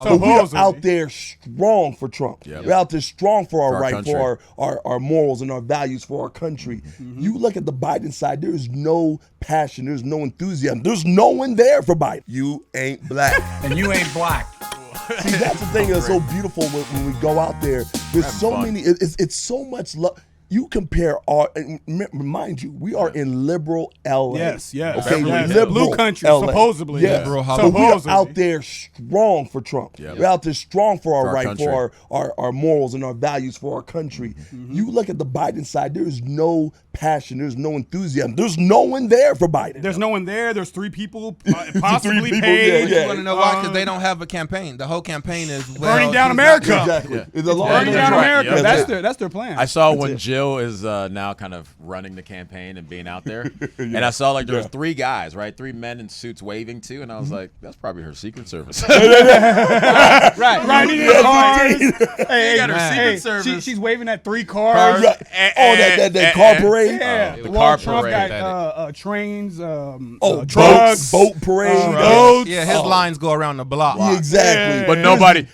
But we are out there strong for Trump. Yep. We're out there strong for our right, for our morals and our values for our country. You look at the Biden side, there is no passion, there's no enthusiasm. There's no one there for Biden. You ain't black. And you ain't black. See, that's the thing that's so beautiful when we go out there. There's so many, it's so much love. You compare mind you, we are in liberal LA. Yes. Okay, liberal blue country, LA. supposedly. Yes. But we are out there strong for Trump. We're out there strong for our right, country. For our morals and our values for our country. You look at the Biden side, there is no passion, there's no enthusiasm. There's no one there for Biden. There's no one there. There's 3 people possibly paid. You want to know why? Because they don't have a campaign. The whole campaign is burning down America. Exactly. It's burning down America. That's their plan. I saw when Jill is now kind of running the campaign and being out there, and I saw there was 3 guys, right? 3 men in suits waving too, and I was like, that's probably her Secret Service. right. Hey, got her Secret Service. She's waving at 3 cars. That car parade. Yeah, the car Trump parade. Got trains. Drugs, boat parade. Boats. Yeah, his lines go around the block. Yeah, exactly.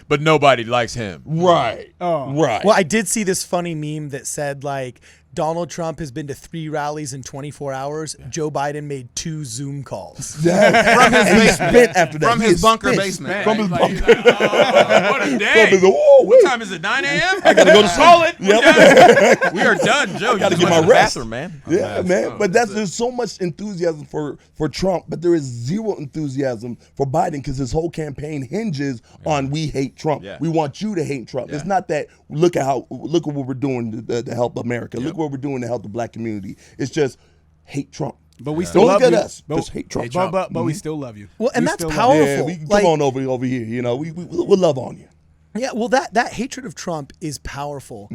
But nobody likes him. Right. Right. Well, I did see this funny meme that said like Donald Trump has been to 3 rallies in 24 hours. Joe Biden made 2 Zoom calls. From his basement. After that. From his bunker basement. From his bunker. What a day. What time is it? 9 a.m.? I got to go to sleep. Yep. We are done, Joe. Got to get my rest. Bathroom, man. Yeah, man. But there's so much enthusiasm for Trump, but there is zero enthusiasm for Biden because his whole campaign hinges on we hate Trump. Yeah. We want you to hate Trump. Yeah. It's not that look at what we're doing to help America. Look what we're doing to help the black community. It's just hate Trump. But we still love look you. At us. Just hate Trump. But we still love you. Well, and that's powerful. Yeah, we come on over here. You know, we'll love on you. Yeah, well, that hatred of Trump is powerful.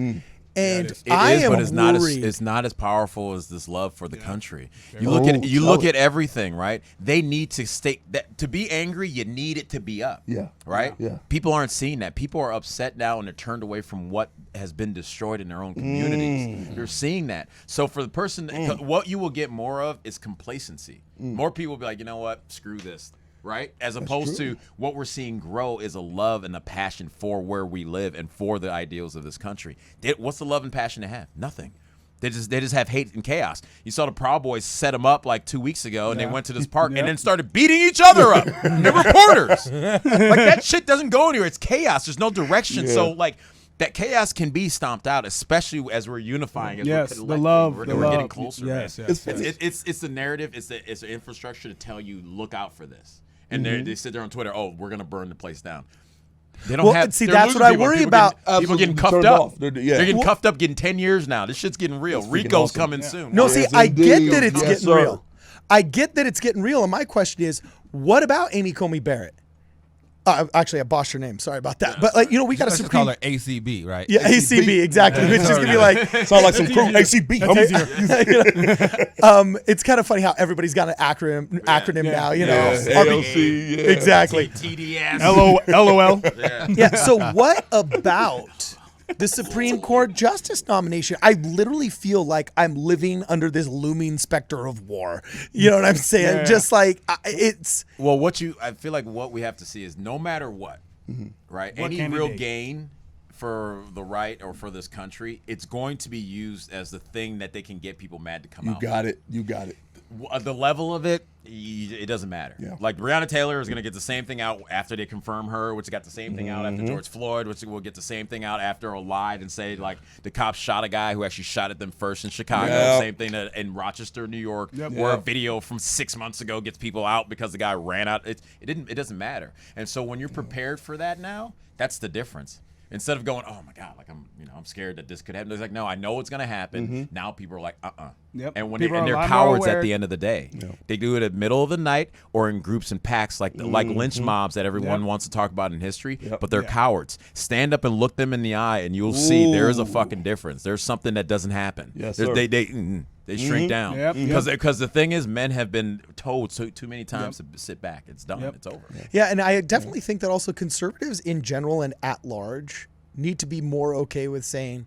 And it's not as powerful as this love for the country. You look at everything, right? They need to stay that to be angry, you need it to be up. Yeah. Right? Yeah. People aren't seeing that. People are upset now and they're turned away from what has been destroyed in their own communities. You're seeing that. So for the person what you will get more of is complacency. More people will be like, you know what? Screw this. Right? As opposed to what we're seeing grow is a love and a passion for where we live and for the ideals of this country. What's the love and passion they have? Nothing. They just have hate and chaos. You saw the Proud Boys set them up like 2 weeks ago, and they went to this park and then started beating each other up. The reporters. Like that shit doesn't go anywhere. It's chaos. There's no direction. Yeah. So like that chaos can be stomped out, especially as we're unifying. As we're getting closer. Yes. It's the narrative. It's the infrastructure to tell you look out for this. And they sit there on Twitter, we're going to burn the place down. They don't have. See, that's what I worry about. People getting cuffed up. They're getting cuffed up, getting 10 years now. This shit's getting real. Rico's coming soon. No, see, I get that it's getting real. I get that it's getting real. And my question is, what about Amy Coney Barrett? Actually, I botched her name. Sorry about that. But like, we got a Supreme. Call her ACB, right? Yeah, ACB, exactly. It's just gonna be like sound like some crew. ACB. It's kind of funny how everybody's got an acronym now. AOC. Exactly. TDS. LOL. Yeah. So what about the Supreme Court justice nomination? I literally feel like I'm living under this looming specter of war. You know what I'm saying? Yeah. Just like it's. Well, I feel like what we have to see is no matter what, right? Any real gain for the right or for this country, it's going to be used as the thing that they can get people mad to come out. You got it. The level of it, it doesn't matter. Yeah. Like Breonna Taylor is going to get the same thing out after they confirm her, which got the same thing out after George Floyd, which will get the same thing out after a lied and say like the cops shot a guy who actually shot at them first in Chicago. Yep. Same thing in Rochester, New York, where a video from 6 months ago gets people out because the guy ran out. It doesn't matter. And so when you're prepared for that now, that's the difference. Instead of going, oh my God, like I'm scared that this could happen. It's like, no, I know it's gonna happen. Now people are like, Yep. And they're cowards at the end of the day. Yep. They do it at middle of the night or in groups and packs, like lynch mobs that everyone wants to talk about in history. Yep. But they're cowards. Stand up and look them in the eye, and you'll see there is a fucking difference. There's something that doesn't happen. Yes, they shrink down because the thing is, men have been told too many times to sit back. It's done. It's over. Yeah, and I definitely think that also conservatives in general and at large need to be more okay with saying,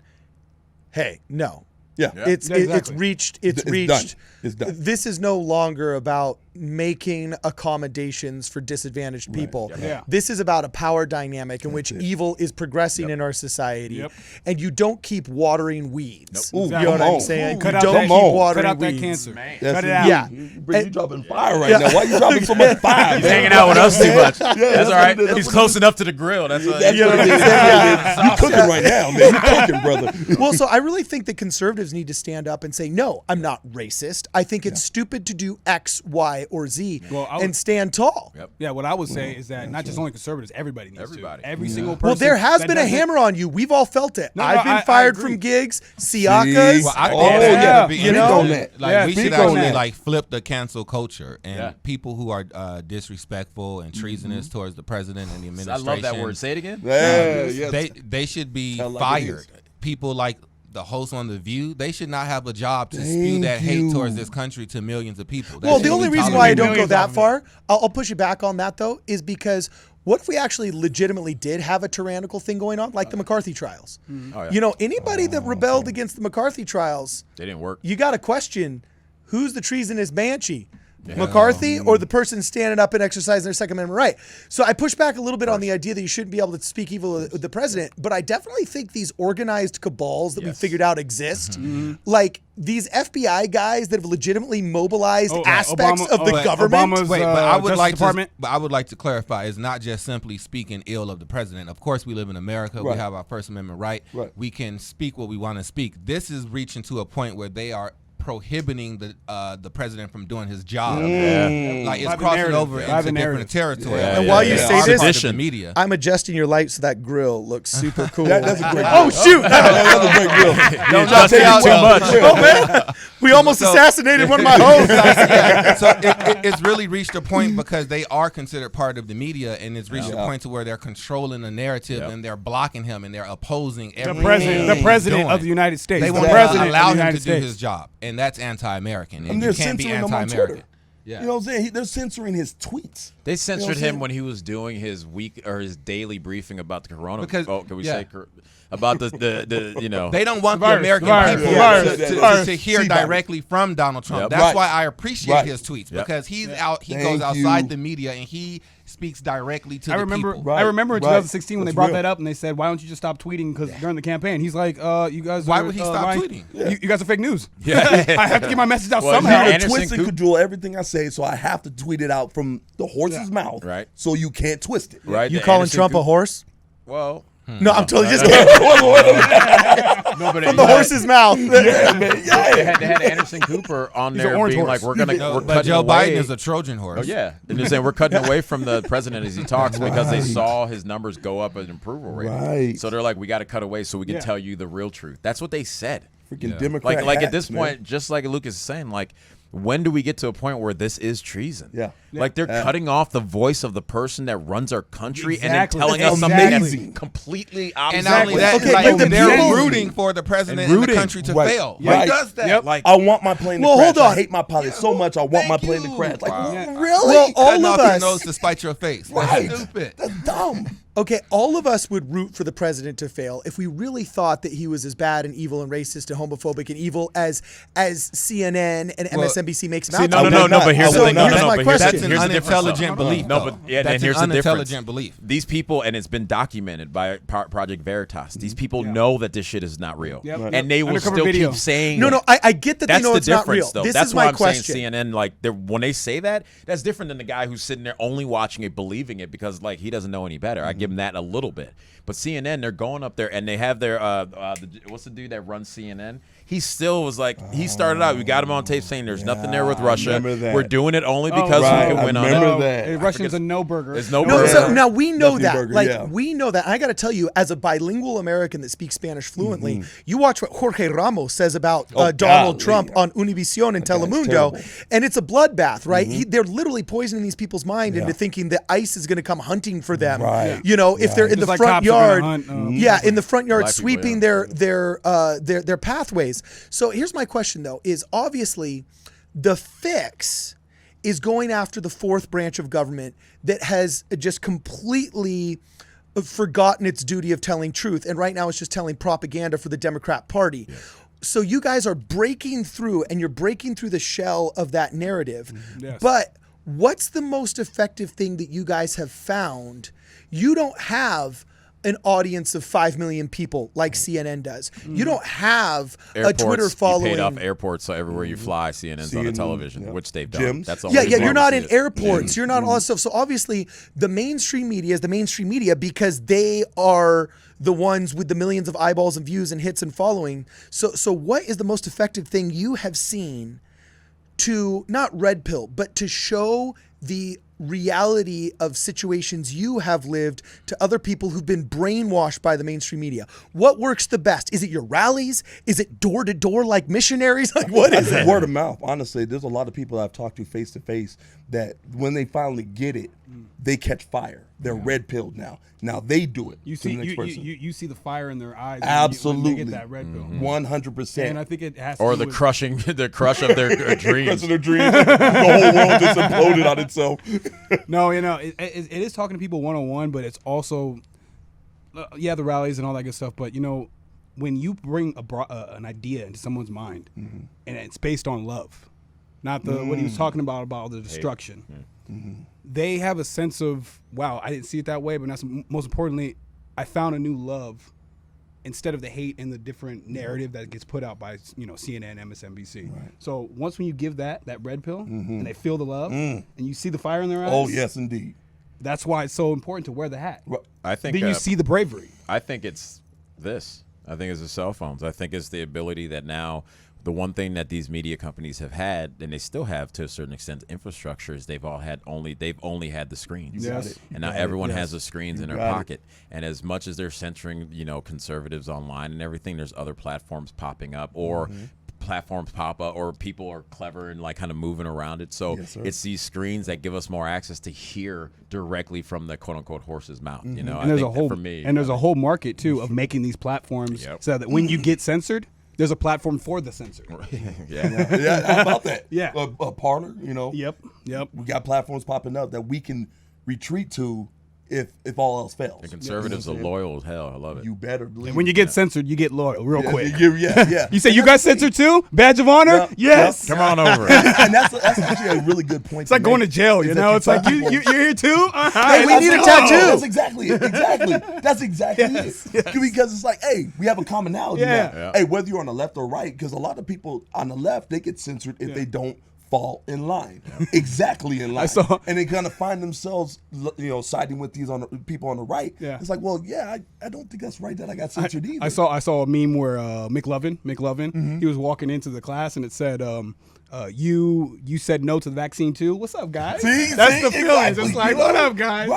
hey, no, Yeah. It's reached. It's reached. Done. It's done. This is no longer about making accommodations for disadvantaged people. Yeah. This is about a power dynamic in which evil is progressing in our society, and you don't keep watering weeds. Ooh, You know what I'm on. saying? Cut You out don't that- keep cut watering out that weeds. cancer. That's Cut it it. out. Yeah. You dropping fire right now. Why you dropping so much fire? He's hanging out with us too much. That's all right. what it is. He's close enough to the grill. That's what That's what it is. Yeah. You cooking right now, man. You cooking, brother. Well, so I really think that conservatives need to stand up and say, no, I'm not racist. I think it's stupid to do X, Y, or Z Well, and stand tall. Yeah, what I would say is that not just only conservatives, everybody needs Everybody. to. Every single person. Well, there has that been a doesn't- hammer on you. We've all felt it. No, I've been I fired agree. from gigs, Siaka's. Well, I Oh, think that yeah. should be- You know? on that. Like Yeah, we speak should on actually that. like flip the cancel culture and Yeah. people who are disrespectful and treasonous towards the president and the I administration. love that word. Say it again. Yeah, yes. They should be Tell like it fired. is. People like the host on The View, they should not have a job to spew Thank that hate you. towards this country to millions of people. That Well, the shouldn't only be reason why I tolerated. don't go Millions that of far, I'll push you back on that though, is because what if we actually legitimately did have a tyrannical thing going on, like the McCarthy trials? Oh, yeah. You know, anybody that rebelled against the McCarthy trials, They didn't work. you got to question who's the treasonous banshee. McCarthy or the person standing up and exercising their Second Amendment right. So I push back a little bit on the idea that you shouldn't be able to speak evil of the president, but I definitely think these organized cabals that we figured out exist, like these FBI guys that have legitimately mobilized aspects of the government. Obama's, Wait, but I would Justice like Department. to. But I would like to clarify: it's not just simply speaking ill of the president. Of course, we live in America. Right. We have our First Amendment right. We can speak what we want to speak. This is reaching to a point where they are prohibiting the president from doing his job. Like it's By the crossing narrative. over By into the different narrative. territory. And while you say Our this, part of the media. I'm adjusting your light so that grill looks super cool. That's a great Oh, shoot. That's a great grill. Don't just out too much. Oh, man. We almost assassinated one of my hosts. So it's really reached a point because they are considered part of the media, and it's reached a point to where they're controlling the narrative and they're blocking him and they're opposing everything. The president he's of the doing. United States. They The won't president allow of the him United to do States. his job, and that's anti-American. And And they're you can't be censoring him on anti-American. Twitter. Yeah. You know what I'm saying? They're censoring his tweets. They censored what I'm him saying? when he was doing his week or his daily briefing about the corona. Because- can we yeah. say about the you know? They don't want Virus, the American virus, people virus, to hear C-virus. directly from Donald Trump. Yep. That's Right. why I appreciate Right. his tweets Yep. because he's out. He Thank goes outside you. the media and he speaks directly to I the remember. people. Right, I remember in right. 2016 when they That's brought real. that up and they said, "Why don't you just stop tweeting?" Because during the campaign, he's like, "You guys, Why are, would he stop lying. tweeting? You guys are fake news. Yeah. I have to get my message out Well, somehow." yeah, You Anderson twist and Coop- cajole everything I say, so I have to tweet it out from the horse's mouth, Right. So you can't twist it. Right. You the calling Anderson Trump a Coop- horse? Well, No, I'm totally just kidding. no, but From the horse's mouth. They had Anderson Cooper on He's an there orange being horse. like, we're But cutting Joe away. Biden is a Trojan horse. Oh yeah, and they're saying we're cutting away from the president as he talks because they saw his numbers go up at approval rating. Right. So they're like, we got to cut away so we can Yeah. tell you the real truth. That's what they said. Freaking Democrat. Like at hats, this man. point, just like Lucas is saying, like, when do we get to a point where this is treason? Yeah. Like they're cutting off the voice of the person that runs our country Exactly. and then telling us That's something amazing. that's completely opposite. And not only that, Okay, like, but the they're people- rooting for the president And and the rooting. country to Right. fail. Right. Who does that? Yep. Like, I want my plane to Well, crash. hold on. I hate my pilot so much. I want my Thank plane to you. crash. Like, Wow. really? Well, all cutting of off your us. nose to spite your face. Right. That's stupid. That's dumb. Okay, all of us would root for the president to fail if we really thought that he was as bad and evil and racist and homophobic and evil as CNN and MSNBC makes him See, out. no, to no, be. no, but here's So the thing. No, here's no, my but question. That's an here's the difference, though. unintelligent belief. No, though. but yeah, That's and here's an the difference. unintelligent belief. These people, and it's been documented by Project Veritas. These people know that this shit is not real, Yep. Right. and they will Undercover still video. keep saying. No, it. no, I get that That's they know the it's not difference, real. though. This That's is why my I'm question. saying CNN, like, when they say that, that's different than the guy who's sitting there only watching it, believing it because like he doesn't know any better. I give him that a little bit, but CNN, they're going up there and they have their what's the dude that runs CNN? He still was like, he started out. We got him on tape saying there's nothing there with Russia. remember that. We're doing it only because right. we can I win on remember it. that. Russians a no burger. It's no No, burger. so now we know Nothing that. burger, Like yeah. we know that. And I got to tell you, as a bilingual American that speaks Spanish fluently, you watch what Jorge Ramos says about Donald golly. Trump on Univision and Telemundo, terrible. and it's a bloodbath, right? They're literally poisoning these people's mind into thinking that ICE is going to come hunting for them. Right. You know, if they're in Just the like front cops are yard, gonna hunt, yeah, in the front yard, Black people, sweeping yeah. their pathways. So here's my question, though: is obviously the fix is going after the fourth branch of government that has just completely forgotten its duty of telling truth, and right now it's just telling propaganda for the Democrat Party. So you guys are breaking through, and you're breaking through the shell of that narrative. Yes. But what's the most effective thing that you guys have found? You don't have an audience of 5 million people like CNN does. You don't have a Twitter following. You paid off airports, so everywhere you fly, CNN's on the television, which they've done. Gyms. That's the only You're not in it. airports. You're not all that stuff. So obviously, the mainstream media is the mainstream media because they are the ones with the millions of eyeballs and views and hits and following. So what is the most effective thing you have seen to not red pill, but to show the reality of situations you have lived to other people who've been brainwashed by the mainstream media? What works the best? Is it your rallies? Is it door to door like missionaries? Like what is it? Word of mouth. Honestly, there's a lot of people I've talked to face that when they finally get it, they catch fire. They're red pilled now. Now they do it. You to the see, next person. you see the fire in their eyes. Absolutely. when they get that red pill. 100%. And I think it has to Or do the with, crush of their Rest dreams. of their dreams. The whole world just imploded on itself. No, it is talking to people one-on-one, but it's also, the rallies and all that good stuff. But, when you bring an idea into someone's mind, and it's based on love, not what he was talking about the destruction, they have a sense of, wow, I didn't see it that way, but most importantly, I found a new love instead of the hate and the different narrative that gets put out by CNN, MSNBC. Right. So once when you give that red pill and they feel the love and you see the fire in their eyes. Oh yes, indeed. That's why it's so important to wear the hat. Well, I think then you see the bravery. I think it's this. I think it's the cell phones. I think it's the ability that now the one thing that these media companies have had, and they still have to a certain extent, infrastructure is they've only had the screens. Yes. And now everyone has the screens in their pocket. And as much as they're censoring, conservatives online and everything, there's other platforms popping up or platforms pop up or people are clever and like kind of moving around it. So it's these screens that give us more access to hear directly from the quote unquote horse's mouth. And there's a whole market too of making these platforms so that when you get censored, there's a platform for the censor. Yeah, how about that? Yeah. A Parler, Yep. We got platforms popping up that we can retreat to if all else fails. The conservatives are loyal as hell. I love it. You better believe. And when you get censored, you get loyal real quick. Yeah. You say you got censored too? Badge of honor? Yep, Yes. Come on over. And that's actually a really good point. It's like going to jail, Is you that know? It's like, people- you're here too? Hey, we need a tattoo. That's exactly it. That's exactly it. Because it's like, hey, we have a commonality now. Hey, whether you're on the left or right, because a lot of people on the left, they get censored if they don't fall in line, exactly in line, and they kind of find themselves, siding with these people on the right. Yeah. It's like, well, I don't think that's right that I got censored either. I saw a meme where McLovin, he was walking into the class and it said, you said no to the vaccine too. What's up, guys? That's the feeling. It's like, what up, guys?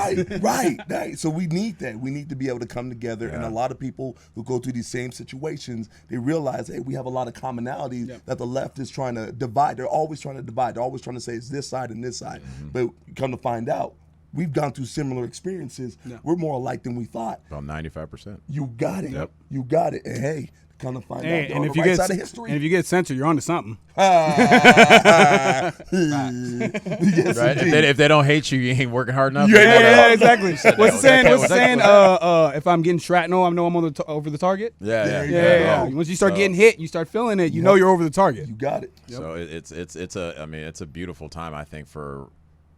Right. So we need that. We need to be able to come together. And a lot of people who go through these same situations, they realize, hey, we have a lot of commonalities that the left is trying to divide. They're always trying to divide. They're always trying to say it's this side and this side. But come to find out, we've gone through similar experiences. We're more alike than we thought. About 95%. You got it. Yep. You got it. And hey, kind of find out and on if the right side of history. And if you get censored, you're onto something. Yes, If they don't hate you, you ain't working hard enough. Yeah, exactly. What's the saying? If I'm getting shrapnel, I know I'm over the target. Yeah. Once you start getting hit, you start feeling it. You know you're over the target. You got it. So it's a beautiful time, I think, for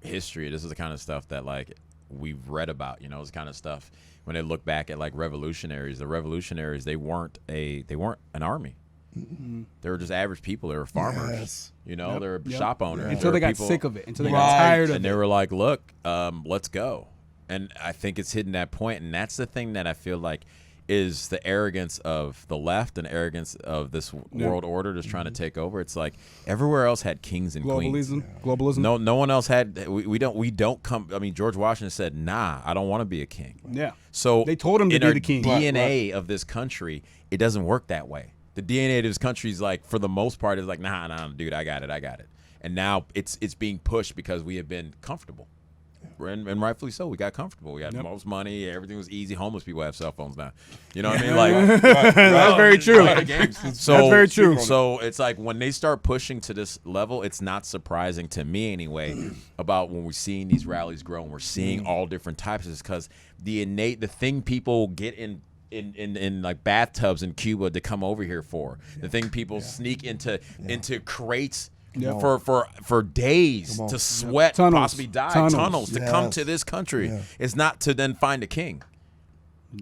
history. This is the kind of stuff that like we've read about. It's kind of stuff when they look back at like revolutionaries. The revolutionaries, they weren't an army. They were just average people. They were farmers. They were shop owners. Until they got sick of it. Until they got tired of it. And they were like, look, let's go. And I think it's hitting that point. And that's the thing that I feel like is the arrogance of the left and arrogance of this world order just trying to take over. It's like everywhere else had kings and queens. Globalism. No one else had. We don't come. I mean, George Washington said, "Nah, I don't want to be a king." Yeah. So they told him to be the king. DNA of this country, it doesn't work that way. The DNA of this country is like, for the most part, is like, nah, dude, I got it. And now it's being pushed because we have been comfortable. And rightfully so. We got comfortable. We got the most money. Everything was easy. Homeless people have cell phones now. You know what I mean? Like that's very true. That's very true. So it's like when they start pushing to this level, it's not surprising to me anyway about when we're seeing these rallies grow and we're seeing all different types. Is because the thing people get in in like bathtubs in Cuba to come over here for. The thing people sneak into crates for days to sweat, possibly die, tunnels to come to this country. It's not to then find a king.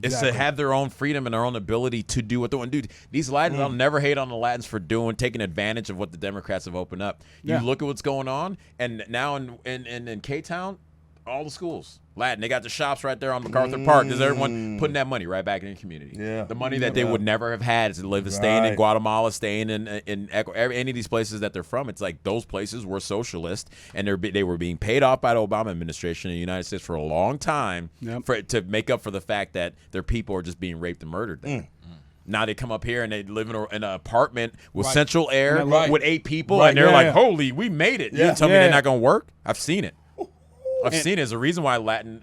It's to have their own freedom and their own ability to do what they want to do. These Latins, I'll never hate on the Latins for taking advantage of what the Democrats have opened up. You look at what's going on, and now in K-Town, all the schools, Latin. They got the shops right there on MacArthur Park. There's everyone putting that money right back in the community. The money that they would never have had to staying in Guatemala, staying in Ecuador, any of these places that they're from. It's like those places were socialist, and they were being paid off by the Obama administration in the United States for a long time to make up for the fact that their people are just being raped and murdered there. Now they come up here and they live in an apartment with central air with 8 people, and they're like, holy, we made it. You tell me they're not going to work? I've seen it. I've seen it. There's a reason why Latin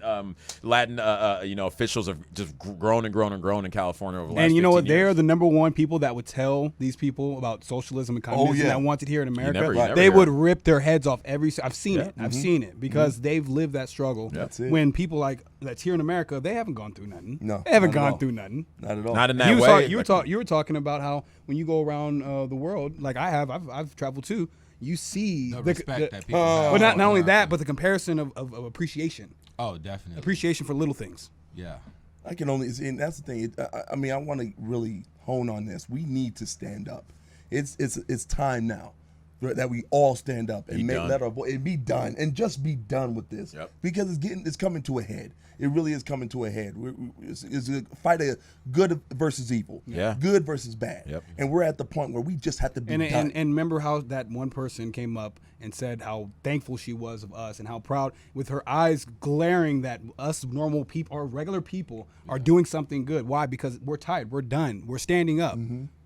officials have just grown and grown and grown in California over the last 15 years. And you know what? They're the number one people that would tell these people about socialism and communism that wanted here in America. They would rip their heads off I've seen it. I've seen it because they've lived that struggle. When people that's here in America, they haven't gone through nothing. No, they haven't gone through nothing. Not at all. Not in that way. You were talking about how when you go around the world, like I've traveled too. You see the respect that people have. But not only that, but the comparison of appreciation. Oh, definitely. Appreciation for little things. Yeah. I can only, and that's the thing. I mean, I want to really hone on this. We need to stand up. It's time now that we all stand up and let our voice be done and just be done with this because it's coming to a head. It really is coming to a head. It's a fight of good versus evil, good versus bad, and we're at the point where we just have to be done. And remember how that one person came up and said how thankful she was of us and how proud, with her eyes glaring that us normal people or regular people are doing something good. Why? Because we're tired. We're done. We're standing up.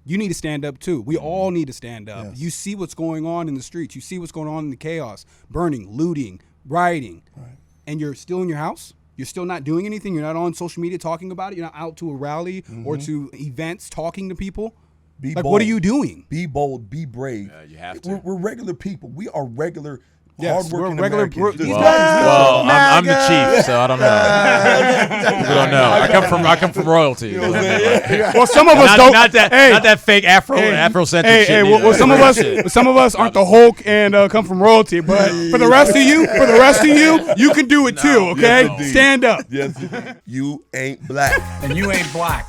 You need to stand up too. We all need to stand up. You see what's going on in the streets. You see what's going on in the chaos, burning, looting, rioting, and you're still in your house. You're still not doing anything. You're not on social media talking about it. You're not out to a rally or to events talking to people. Be bold. What are you doing? Be bold. Be brave. You have to. We're regular people. We are regular, Yes, hardworking we're regular. Americans. I'm the chief, so I don't know. We don't know. I come from royalty. Well, some of us don't. Not that fake Afrocentric shit. Well, some of us aren't the Hulk and come from royalty. But for the rest of you, you can do it too. Okay, stand up. Yes, you ain't black. And you ain't black.